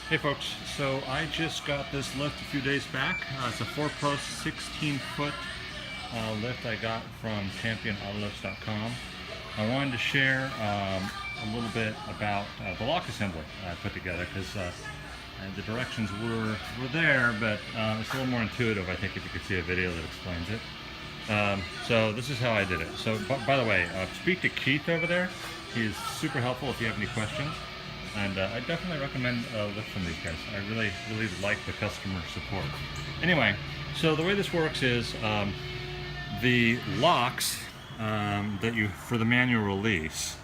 Hey folks, so I just got this lift a few days back. It's a 4-post 16-foot lift I got from championautolifts.com. I wanted to share a little bit about the lock assembly I put together because the directions were there, but it's a little more intuitive, I think, if you could see a video that explains it. So this is how I did it. So by the way, speak to Keith over there. He's super helpful if you have any questions. And I definitely recommend a lift from these guys. I really like the customer support. Anyway, so the way this works is the locks that you, for the manual release,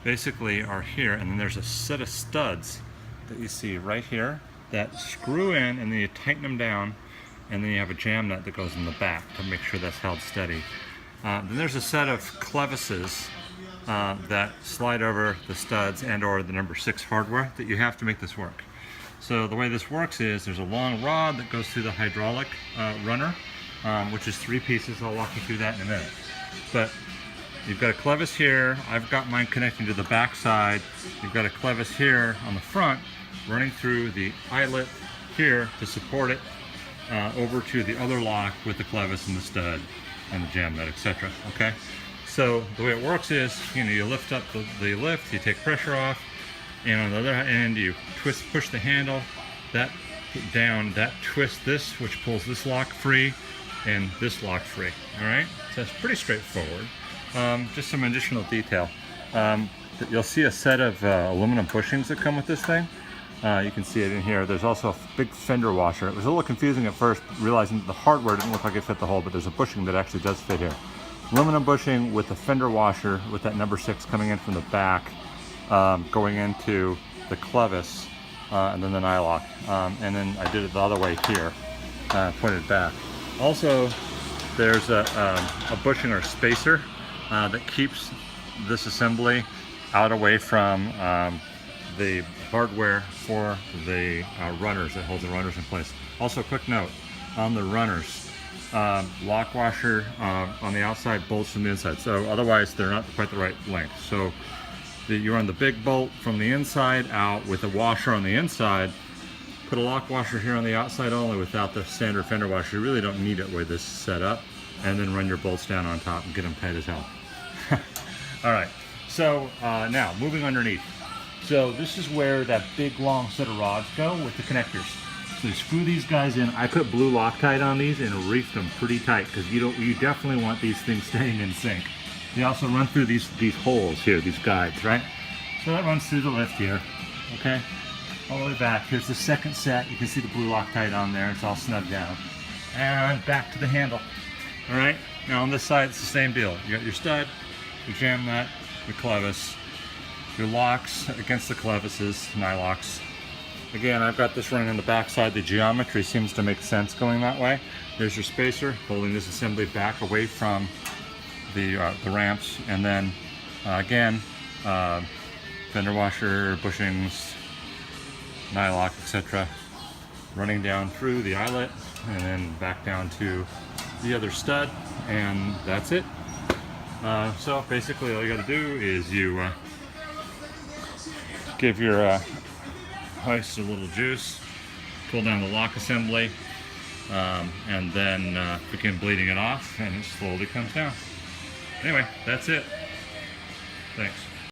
basically are here, and then there's a set of studs that you see right here that screw in, and then you tighten them down, and then you have a jam nut that goes in the back to make sure that's held steady. Then there's a set of clevises that slide over the studs and or the number 6 hardware that you have to make this work. So the way this works is there's a long rod that goes through the hydraulic runner, which is 3 pieces. I'll walk you through that in a minute. But you've got a clevis here. I've got mine connecting to the back side. You've got a clevis here on the front running through the eyelet here to support it over to the other lock with the clevis and the stud and the jam nut, etc. Okay? So the way it works is, you lift up the lift, you take pressure off, and on the other end you push the handle, that down, that twists this, which pulls this lock free, and this lock free. All right, so it's pretty straightforward. Just some additional detail. You'll see a set of aluminum bushings that come with this thing. You can see it in here. There's also a big fender washer. It was a little confusing at first, realizing that the hardware didn't look like it fit the hole, but there's a bushing that actually does fit here. Aluminum bushing with the fender washer with that number 6 coming in from the back, going into the clevis, and then the nylock. And then I did it the other way here, pointed back. Also, there's a bushing or spacer that keeps this assembly out away from the hardware for the runners, that hold the runners in place. Also, quick note on the runners. Lock washer on the outside, bolts from the inside, so otherwise they're not quite the right length. So you run the big bolt from the inside out with a washer on the inside, put a lock washer here on the outside only without the standard fender washer. You really don't need it where this is set up, and then run your bolts down on top and get them tight as hell. Alright, so now moving underneath. So this is where that big long set of rods go with the connectors. So you screw these guys in. I put blue Loctite on these and reefed them pretty tight because you definitely want these things staying in sync. They also run through these holes here, these guides, right? So that runs through the lift here, okay? All the way back. Here's the second set. You can see the blue Loctite on there. It's all snugged down. And back to the handle. All right? Now on this side, it's the same deal. You got your stud, your jam nut, your clevis, your locks against the clevises, nylocks. Again, I've got this running on the back side. The geometry seems to make sense going that way. There's your spacer holding this assembly back away from the ramps, and then again, fender washer, bushings, nylock, etc. running down through the eyelet and then back down to the other stud, and that's it. So basically all you got to do is you give your hoist a little juice, pull down the lock assembly, and then begin bleeding it off, and it slowly comes down. Anyway, that's it. Thanks.